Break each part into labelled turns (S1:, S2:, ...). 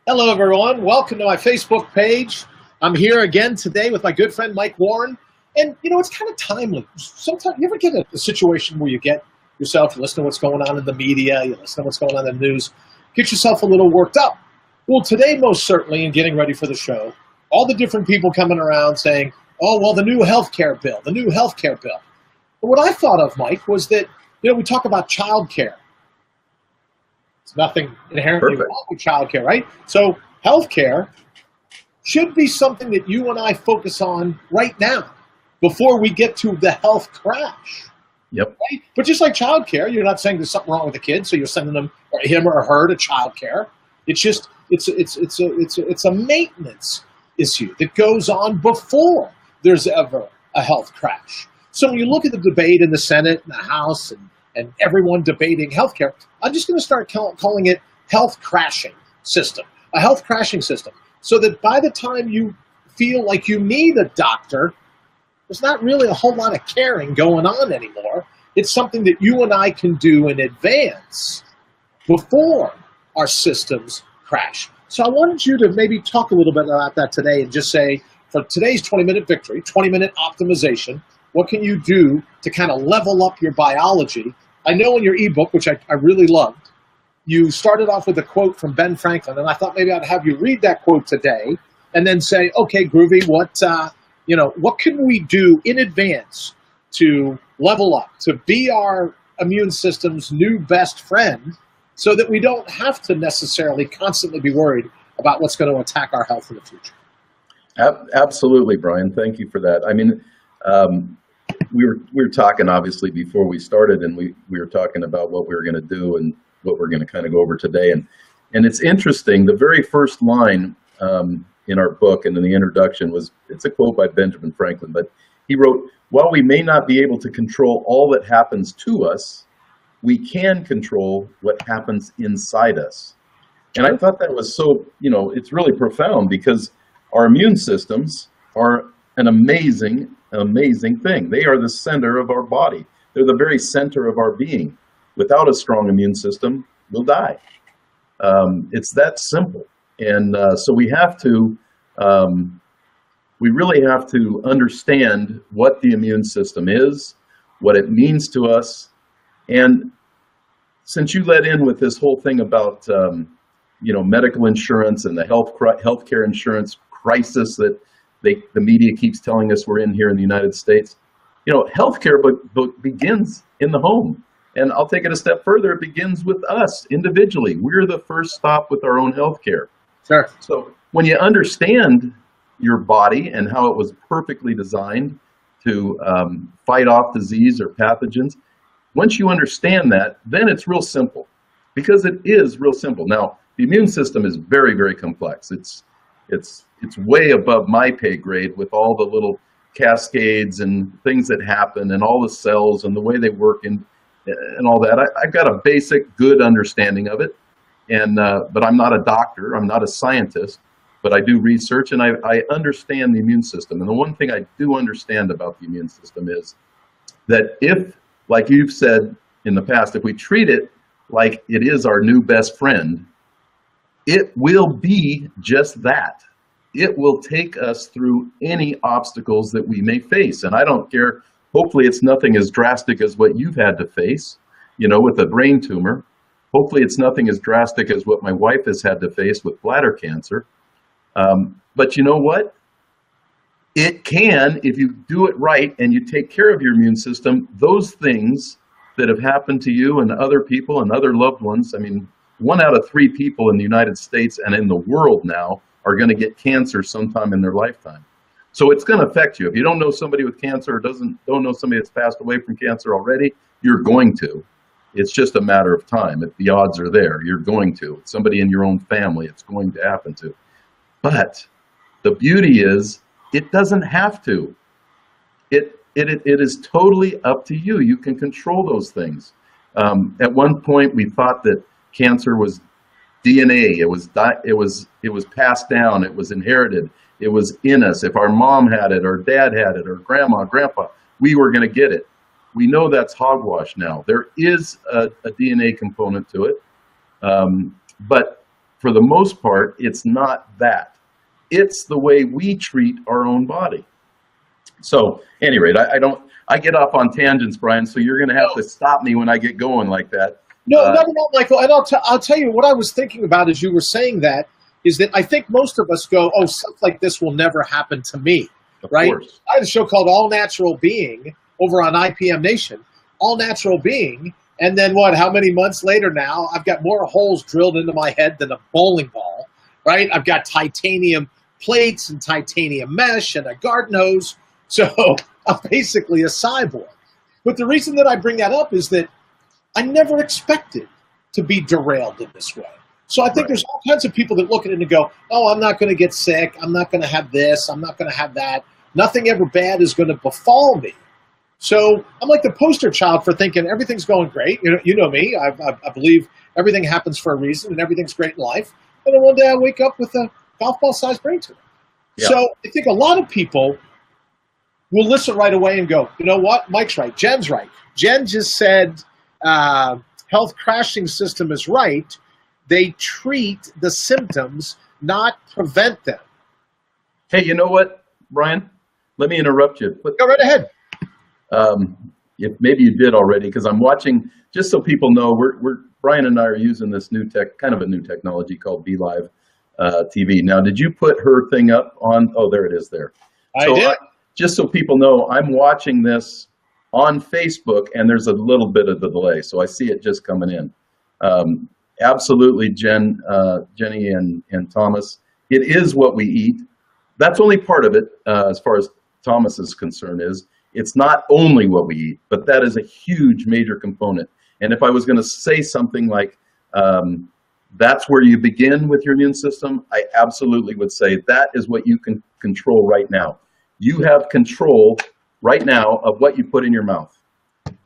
S1: Hello, everyone. Welcome to my Facebook page. I'm here again today with my good friend Mike Warren. And, it's kind of timely. Sometimes you ever get a situation where you get yourself, you listen to what's going on in the media, you listen to what's going on in the news, get yourself a little worked up. Well, today, most certainly, in getting ready for the show, all the different people coming around saying, oh, well, the new healthcare bill, the new healthcare bill. But what I thought of, Mike, was that, we talk about childcare. It's nothing inherently wrong with childcare, right? So healthcare should be something that you and I focus on right now before we get to the health crash.
S2: Yep.
S1: Right? But just like childcare, you're not saying there's something wrong with the kid, so you're sending them or him or her to childcare. It's just it's a maintenance issue that goes on before there's ever a health crash. So when you look at the debate in the Senate and the House and everyone debating healthcare, I'm just going to start calling it health crashing system, a health crashing system, so that by the time you feel like you need a doctor, there's not really a whole lot of caring going on anymore. It's something that you and I can do in advance before our systems crash. So I wanted you to maybe talk a little bit about that today and just say, for today's 20-minute victory, 20-minute optimization, what can you do to kind of level up your biology? I know in your ebook, which I really loved, you started off with a quote from Ben Franklin, and I thought maybe I'd have you read that quote today and then say, okay, Groovy, what can we do in advance to level up, to be our immune system's new best friend so that we don't have to necessarily constantly be worried about what's going to attack our health in the future?
S2: Absolutely, Brian. Thank you for that. I mean, we were talking obviously before we started, and we were talking about what we were going to do and what we're going to kind of go over today. And it's interesting. The very first line in our book and in the introduction it's a quote by Benjamin Franklin, but he wrote, "While we may not be able to control all that happens to us, we can control what happens inside us." And I thought that was so, it's really profound, because our immune systems are an amazing thing. They are the center of our body. They're the very center of our being. Without a strong immune system, we'll die. It's that simple. And so we really have to understand what the immune system is, what it means to us. And since you led in with this whole thing about medical insurance and the healthcare insurance crisis that the media keeps telling us we're in here in the United States, healthcare begins in the home. And I'll take it a step further. It begins with us individually. We're the first stop with our own healthcare.
S1: Sure.
S2: So when you understand your body and how it was perfectly designed to fight off disease or pathogens, once you understand that, then it's real simple, because it is real simple. Now, the immune system is very, very complex. It's way above my pay grade, with all the little cascades and things that happen and all the cells and the way they work and all that. I've got a basic good understanding of it, but I'm not a doctor. I'm not a scientist, but I do research, and I understand the immune system. And the one thing I do understand about the immune system is that if, like you've said in the past, if we treat it like it is our new best friend, it will be just that. It will take us through any obstacles that we may face. And I don't care, hopefully it's nothing as drastic as what you've had to face, with a brain tumor. Hopefully it's nothing as drastic as what my wife has had to face with bladder cancer. But you know what? It can, if you do it right and you take care of your immune system, those things that have happened to you and other people and other loved ones, I mean, 1 out of 3 people in the United States and in the world now are going to get cancer sometime in their lifetime. So it's going to affect you. If you don't know somebody with cancer or don't know somebody that's passed away from cancer already, you're going to. It's just a matter of time. If the odds are there, you're going to. It's somebody in your own family, it's going to happen to. But the beauty is, it doesn't have to. It is totally up to you. You can control those things. At one point, we thought that cancer was DNA. It was passed down. It was inherited. It was in us. If our mom had it, or dad had it, or grandma, grandpa, we were going to get it. We know that's hogwash now. There is a DNA component to it, but for the most part, it's not that. It's the way we treat our own body. So, at any rate, I get off on tangents, Brian, so you're going to have to stop me when I get going like that.
S1: No, Michael. And I'll tell you what I was thinking about as you were saying that is that I think most of us go, oh, stuff like this will never happen to me, right?
S2: Course.
S1: I had a show called All Natural Being over on IPM Nation, All Natural Being, and then how many months later now, I've got more holes drilled into my head than a bowling ball, right? I've got titanium plates and titanium mesh and a garden hose, so I'm basically a cyborg. But the reason that I bring that up is that I never expected to be derailed in this way. So I think there's all kinds of people that look at it and go, oh, I'm not going to get sick. I'm not going to have this. I'm not going to have that. Nothing ever bad is going to befall me. So I'm like the poster child for thinking everything's going great. You know me. I believe everything happens for a reason and everything's great in life. And then one day I wake up with a golf ball-sized brain tumor. Yeah. So I think a lot of people will listen right away and go, you know what? Mike's right. Jen's right. Jen just said health crashing system is right. They treat the symptoms, not prevent them.
S2: Hey, you know what, Brian? Let me interrupt you.
S1: Go right ahead.
S2: If maybe you did already, because I'm watching. Just so people know, Brian and I are using this new kind of a new technology called BeLive TV. Now, did you put her thing up on? Oh, there it is. There.
S1: I did.
S2: Just so people know, I'm watching this on Facebook, and there's a little bit of the delay, so I see it just coming in. Absolutely, Jenny and Thomas. It is what we eat. That's only part of it, as far as Thomas is concerned. It's not only what we eat, but that is a huge, major component. And if I was going to say something like that's where you begin with your immune system, I absolutely would say that is what you can control right now. You have control right now of what you put in your mouth.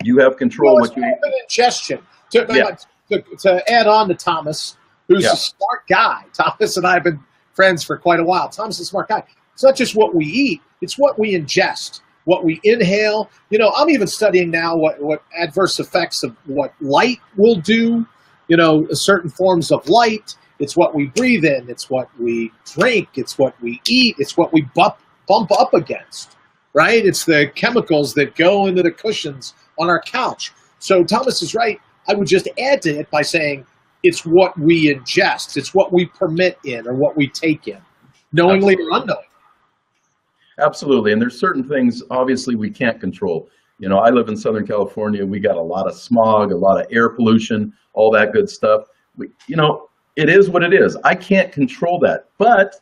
S2: You have control what you eat.
S1: Ingestion. To add on to Thomas, who's a smart guy. Thomas and I have been friends for quite a while. Thomas is a smart guy. It's not just what we eat, it's what we ingest, what we inhale. I'm even studying now what adverse effects of what light will do, certain forms of light. It's what we breathe in. It's what we drink. It's what we eat. It's what we bump up against, right? It's the chemicals that go into the cushions on our couch. So Thomas is right. I would just add to it by saying it's what we ingest. It's what we permit in or what we take in, knowingly or unknowingly.
S2: Absolutely. And there's certain things, obviously, we can't control. I live in Southern California. We got a lot of smog, a lot of air pollution, all that good stuff. It is what it is. I can't control that. But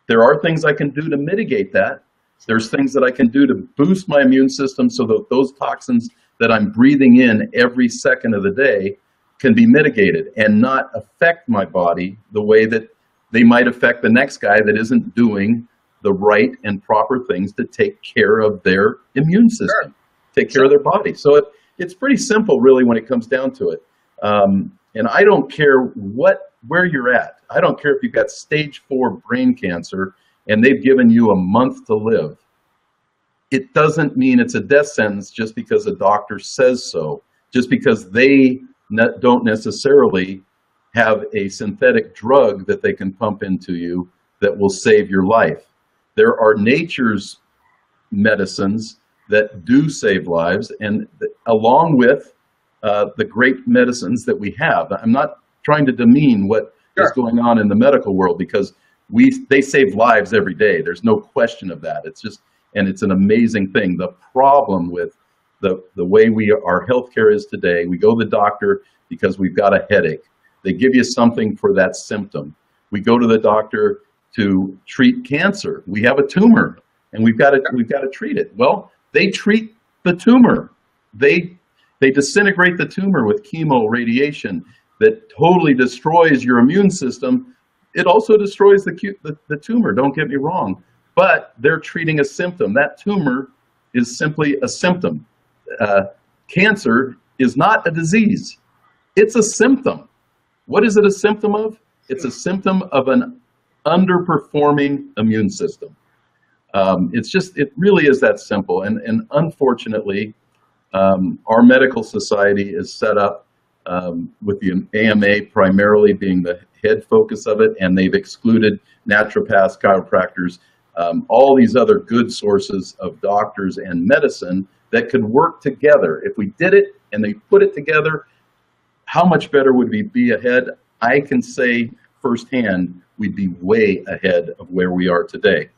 S2: there are things I can do to mitigate that. There's things that I can do to boost my immune system so that those toxins that I'm breathing in every second of the day can be mitigated and not affect my body the way that they might affect the next guy that isn't doing the right and proper things to take care of their immune system, take care of their body. So it's pretty simple, really, when it comes down to it. And I don't care where you're at. I don't care if you've got stage 4 brain cancer and they've given you a month to live. It doesn't mean it's a death sentence just because a doctor says so, just because they don't necessarily have a synthetic drug that they can pump into you that will save your life. There are nature's medicines that do save lives, and along with the great medicines that we have. I'm not trying to demean what is going on in the medical world, because they save lives every day. There's no question of that. And it's an amazing thing. The problem with the way our healthcare is today, we go to the doctor because we've got a headache. They give you something for that symptom. We go to the doctor to treat cancer. We have a tumor and we've got to treat it. Well, they treat the tumor. They disintegrate the tumor with chemo radiation that totally destroys your immune system. It also destroys the tumor, don't get me wrong, but they're treating a symptom. That tumor is simply a symptom. Cancer is not a disease. It's a symptom. What is it a symptom of? It's a symptom of an underperforming immune system. It really is that simple. And unfortunately, our medical society is set up with the AMA primarily being the head focus of it, and they've excluded naturopaths, chiropractors, all these other good sources of doctors and medicine that could work together. If we did it and they put it together, how much better would we be ahead? I can say firsthand, we'd be way ahead of where we are today.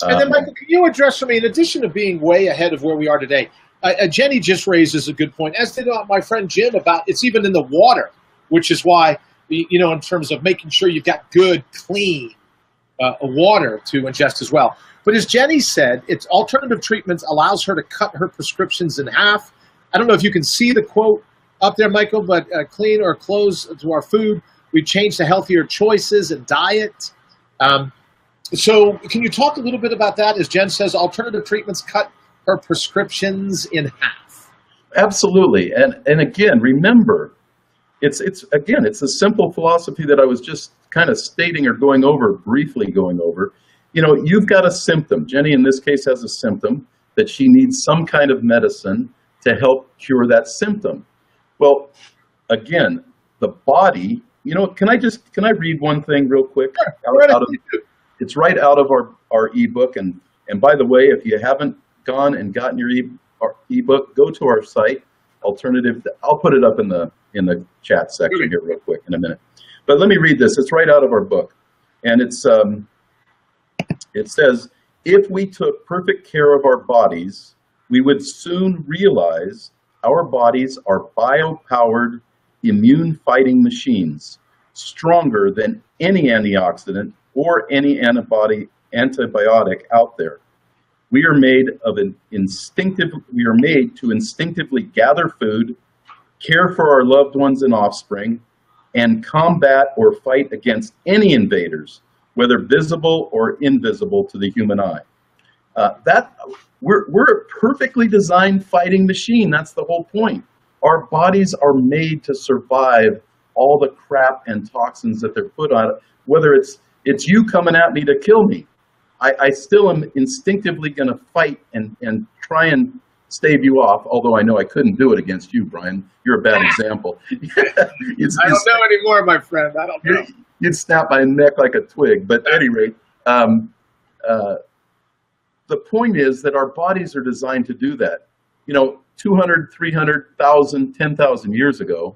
S1: And then, Michael, can you address for me, in addition to being way ahead of where we are today, Jenny just raises a good point, as did my friend Jim, about it's even in the water, which is why, in terms of making sure you've got good, clean water to ingest as well. But as Jenny said, it's alternative treatments allows her to cut her prescriptions in half. I don't know if you can see the quote up there, Michael, but clean or close to our food. We change to healthier choices and diet. So can you talk a little bit about that? As Jen says, alternative treatments cut her prescriptions in half.
S2: Absolutely. And again, remember, it's a simple philosophy that I was just kind of stating or briefly going over. You've got a symptom. Jenny, in this case, has a symptom that she needs some kind of medicine to help cure that symptom. Well, again, the body, can I read one thing real quick?
S1: Sure.
S2: It's right out of our ebook. And by the way, if you haven't gone and gotten your ebook, go to our site, Alternative. I'll put it up in the chat section here real quick in a minute. But let me read this. It's right out of our book. And it says, if we took perfect care of our bodies, we would soon realize our bodies are bio-powered, immune-fighting machines, stronger than any antioxidant or any antibiotic out there. We are made to instinctively gather food, care for our loved ones and offspring, and combat or fight against any invaders, whether visible or invisible to the human eye. We're a perfectly designed fighting machine. That's the whole point. Our bodies are made to survive all the crap and toxins that they're put on it, whether it's you coming at me to kill me. I still am instinctively going to fight and try and stave you off, although I know I couldn't do it against you, Brian. You're a bad example.
S1: I don't know anymore, my friend. I don't know.
S2: You'd snap my neck like a twig. But at any rate, the point is that our bodies are designed to do that. 200, 300,000, 10,000 years ago,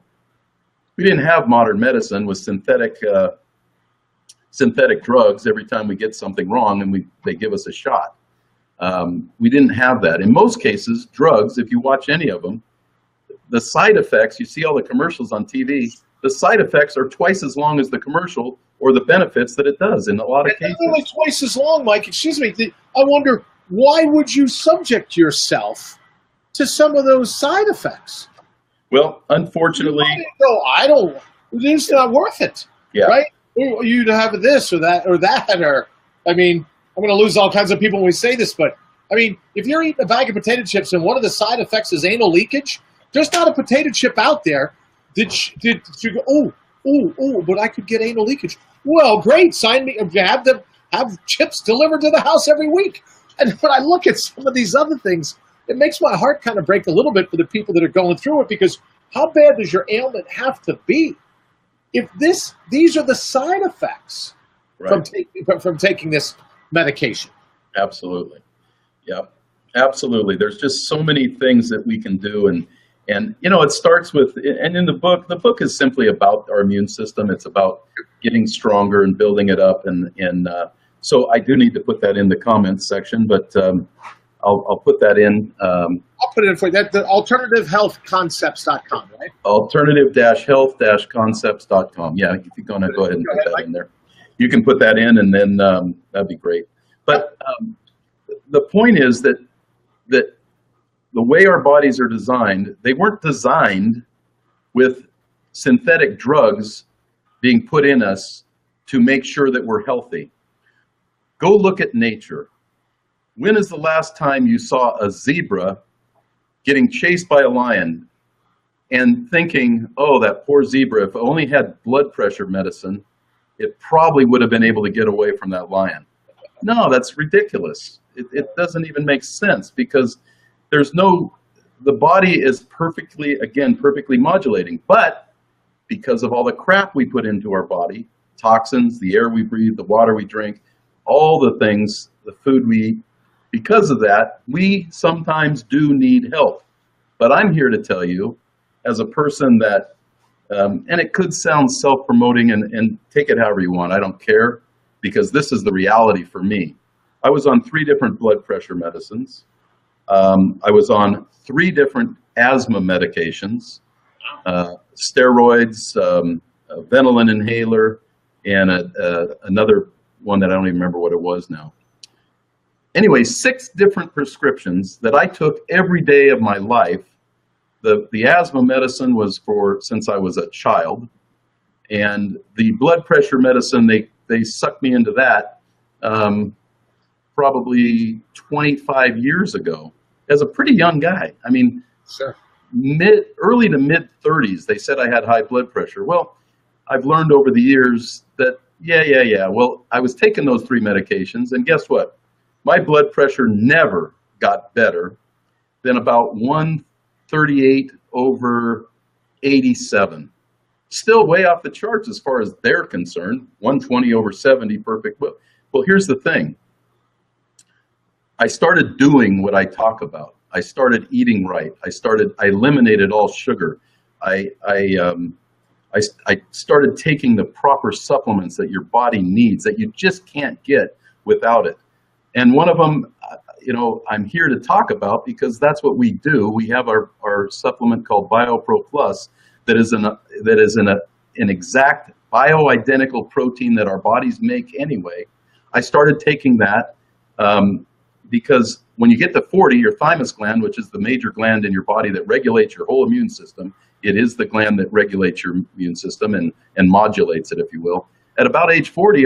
S2: we didn't have modern medicine with synthetic drugs every time we get something wrong and they give us a shot. We didn't have that. In most cases, drugs, if you watch any of them, the side effects, you see all the commercials on TV, the side effects are twice as long as the commercial or the benefits that it does in a lot of cases.
S1: Not only twice as long, Mike, excuse me, I wonder, why would you subject yourself to some of those side effects?
S2: Well, unfortunately...
S1: It's not worth it, right? You to have this or that, I mean, I'm going to lose all kinds of people when we say this, but I mean, if you're eating a bag of potato chips and one of the side effects is anal leakage, there's not a potato chip out there that you go, but I could get anal leakage. Well, great, sign me, have chips delivered to the house every week. And when I look at some of these other things, it makes my heart kind of break a little bit for the people that are going through it, because how bad does your ailment have to be? If these are the side effects from taking this medication.
S2: Absolutely. Yeah, absolutely. There's just so many things that we can do. And it starts with, and in the book is simply about our immune system. It's about getting stronger and building it up. And so I do need to put that in the comments section, but I'll put that in.
S1: I'll put it in for you. That's the alternativehealthconcepts.com, right?
S2: Alternative-health-concepts.com. Yeah, if you're going to go ahead and put that in there. You can put that in, and then that'd be great. But the point is that the way our bodies are designed, they weren't designed with synthetic drugs being put in us to make sure that we're healthy. Go look at nature. When is the last time you saw a zebra getting chased by a lion and thinking, oh, that poor zebra, if it only had blood pressure medicine, it probably would have been able to get away from that lion? No, that's ridiculous. It doesn't even make sense, because there's no the body is perfectly modulating. But because of all the crap we put into our body, toxins, the air we breathe, the water we drink, all the things, the food we eat, because of that, we sometimes do need help. But I'm here to tell you, as a person that, and it could sound self-promoting, and take it however you want, I don't care, because this is the reality for me. I was on 3 different blood pressure medicines. I was on 3 different asthma medications, steroids, a Ventolin inhaler, and another one that I don't even remember what it was now. Anyway, 6 different prescriptions that I took every day of my life. The asthma medicine was since I was a child, and the blood pressure medicine, they sucked me into that probably 25 years ago as a pretty young guy. I mean,
S1: sure.
S2: Early to mid 30s, they said I had high blood pressure. Well, I've learned over the years that, yeah. Well, I was taking those 3 medications, and guess what? My blood pressure never got better than about 138/87. Still way off the charts as far as they're concerned. 120/70, perfect. Well, here's the thing. I started doing what I talk about. I started eating right. I eliminated all sugar. I started taking the proper supplements that your body needs that you just can't get without it. And one of them, I'm here to talk about because that's what we do. We have our supplement called BioPro Plus that is an exact bioidentical protein that our bodies make anyway. I started taking that because when you get to 40, your thymus gland, which is the major gland in your body that regulates your whole immune system, it is the gland that regulates your immune system and modulates it, if you will. At about age 40,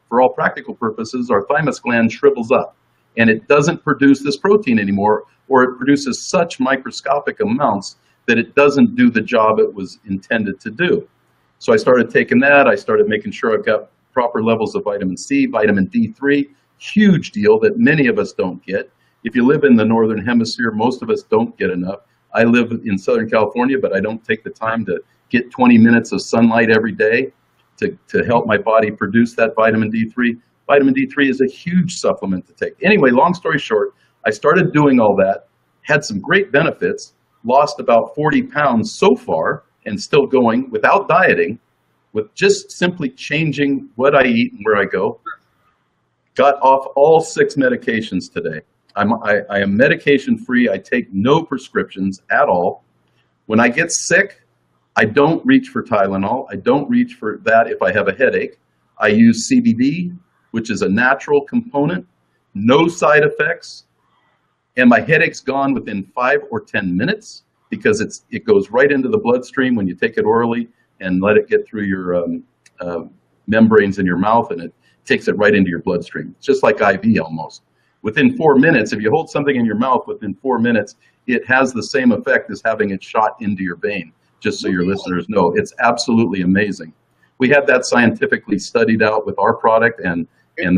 S2: for all practical purposes, our thymus gland shrivels up, and it doesn't produce this protein anymore, or it produces such microscopic amounts that it doesn't do the job it was intended to do. So I started taking that. I started making sure I've got proper levels of vitamin C, vitamin D3, huge deal that many of us don't get. If you live in the Northern Hemisphere, most of us don't get enough. I live in Southern California, but I don't take the time to get 20 minutes of sunlight every day to help my body produce that vitamin D3. Vitamin D3 is a huge supplement to take. Anyway, long story short, I started doing all that, had some great benefits, lost about 40 pounds so far, and still going without dieting, with just simply changing what I eat and where I go. Got off all 6 medications today. I am medication free. I take no prescriptions at all. When I get sick, I don't reach for Tylenol. I don't reach for that if I have a headache. I use CBD, which is a natural component, no side effects, and my headache's gone within 5 or 10 minutes because it goes right into the bloodstream when you take it orally and let it get through your membranes in your mouth, and it takes it right into your bloodstream. It's just like IV almost. Within 4 minutes, if you hold something in your mouth within 4 minutes, it has the same effect as having it shot into your vein, just so your listeners know. It's absolutely amazing. We had that scientifically studied out with our product, and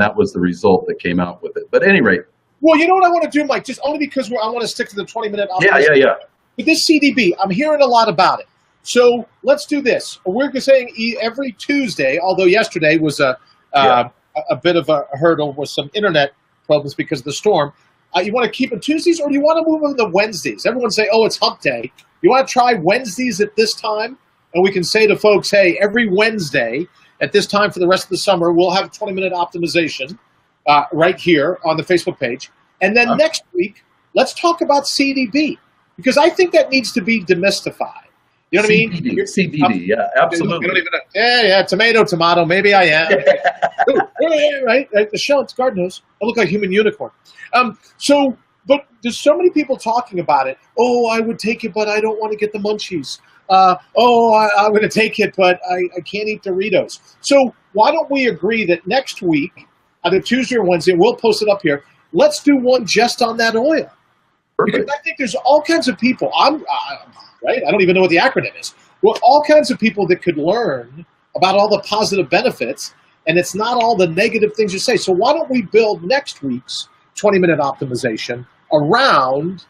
S2: that was the result that came out with it. But at any rate.
S1: Well, you know what I want to do, Mike, just only because I want to stick to the 20-minute optimization.
S2: Yeah.
S1: With this CDB, I'm hearing a lot about it. So let's do this. We're saying every Tuesday, although yesterday was a bit of a hurdle with some internet problems because of the storm. You want to keep it Tuesdays, or do you want to move them to Wednesdays? Everyone say, oh, it's hump day. You want to try Wednesdays at this time? And we can say to folks, hey, every Wednesday at this time for the rest of the summer, we'll have a 20-minute optimization right here on the Facebook page. And then next week, let's talk about CDB, because I think that needs to be demystified. You know what I mean?
S2: CBD, yeah, absolutely.
S1: Tomato, maybe I am. right? The Schultz, God knows. I look like a human unicorn. But there's so many people talking about it. Oh, I would take it, but I don't want to get the munchies. I'm going to take it, but I can't eat Doritos. So why don't we agree that next week, either Tuesday or Wednesday, we'll post it up here, let's do one just on that oil.
S2: Perfect.
S1: Because I think there's all kinds of people. Right? I don't even know what the acronym is. Well, all kinds of people that could learn about all the positive benefits, and it's not all the negative things you say. So why don't we build next week's 20-minute optimization around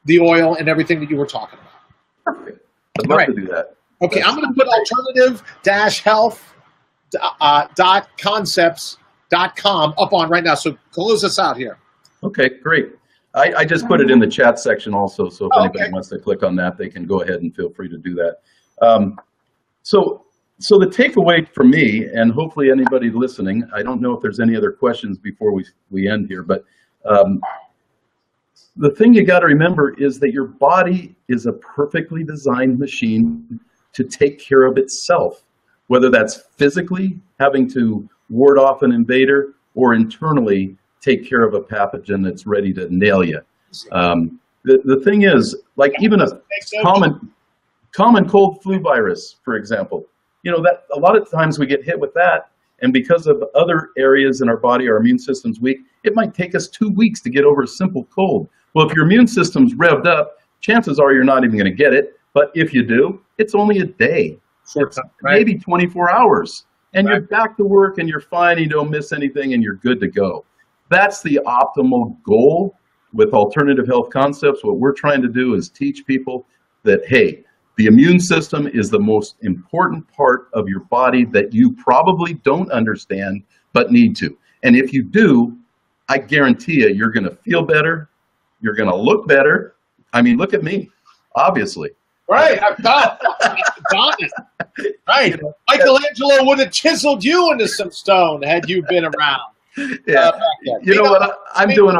S1: the oil and everything that you were talking about.
S2: Perfect. I'd love to do that.
S1: Okay, I'm going to put alternative-health.concepts.com up on right now. So close us out here.
S2: Okay, great. I just put it in the chat section also, so if anybody wants to click on that, they can go ahead and feel free to do that. So the takeaway for me, and hopefully anybody listening, I don't know if there's any other questions before we end here, but the thing you got to remember is that your body is a perfectly designed machine to take care of itself, whether that's physically having to ward off an invader or internally take care of a pathogen that's ready to nail you. The thing is, like even a common cold flu virus, for example, that a lot of times we get hit with that, and because of other areas in our body, our immune system's weak, it might take us 2 weeks to get over a simple cold. Well, if your immune system's revved up, chances are you're not even going to get it. But if you do, it's only a day, maybe 24 hours, and you're back to work and you're fine, you don't miss anything, and you're good to go. That's the optimal goal with alternative health concepts. What we're trying to do is teach people that, hey, the immune system is the most important part of your body that you probably don't understand but need to. And if you do, I guarantee you, you're going to feel better. You're going to look better. I mean, look at me, obviously.
S1: Right, I've got it. Right. Michelangelo would have chiseled you into some stone had you been around.
S2: Yeah. You know what? I'm doing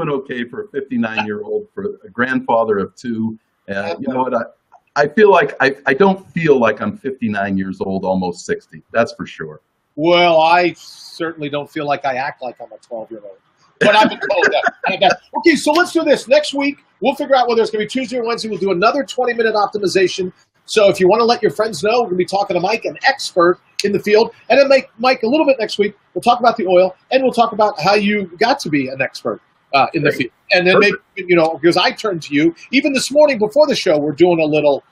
S2: okay for a 59-year-old, for a grandfather of 2. You know what? I feel like I don't feel like I'm 59 years old, almost 60. That's for sure.
S1: Well, I certainly don't feel like I act like I'm a 12-year-old. But I've been told that. Okay, so let's do this. Next week, we'll figure out whether it's going to be Tuesday or Wednesday. We'll do another 20-minute optimization. So if you want to let your friends know, we're going to be talking to Mike, an expert in the field. And then Mike, a little bit next week, we'll talk about the oil, and we'll talk about how you got to be an expert in the field. And then maybe, because I turned to you, even this morning before the show, we're doing a little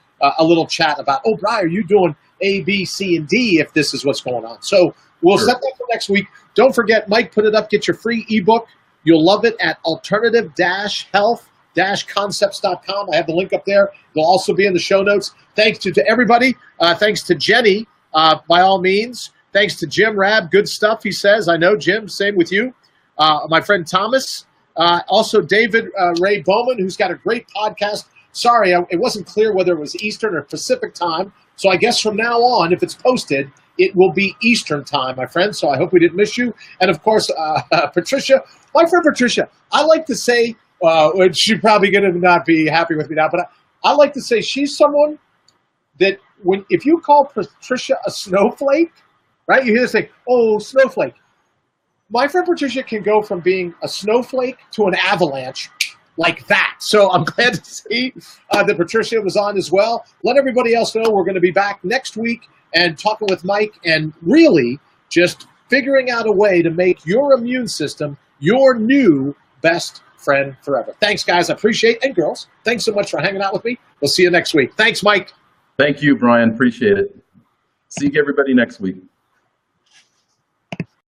S1: chat about, Brian, are you doing A, B, C, and D if this is what's going on? So we'll set that for next week. Don't forget, Mike, put it up. Get your free ebook. You'll love it at alternative-health-concepts.com. I have the link up there. It'll also be in the show notes. Thanks to everybody. Thanks to Jenny, by all means. Thanks to Jim Rabb. Good stuff, he says. I know, Jim. Same with you. My friend Thomas. Also, David Ray Bowman, who's got a great podcast. Sorry, it wasn't clear whether it was Eastern or Pacific time. So I guess from now on, if it's posted, it will be Eastern time, my friend. So I hope we didn't miss you. And, of course, Patricia, my friend Patricia, I like to say, she's probably going to not be happy with me now, but I like to say she's someone that if you call Patricia a snowflake, right, you hear her say, snowflake. My friend Patricia can go from being a snowflake to an avalanche like that. So I'm glad to see that Patricia was on as well. Let everybody else know we're going to be back next week and talking with Mike and really just figuring out a way to make your immune system your new best friend forever. Thanks, guys. I appreciate it. And girls, thanks so much for hanging out with me. We'll see you next week. Thanks, Mike.
S2: Thank you, Brian. Appreciate it. See everybody next week.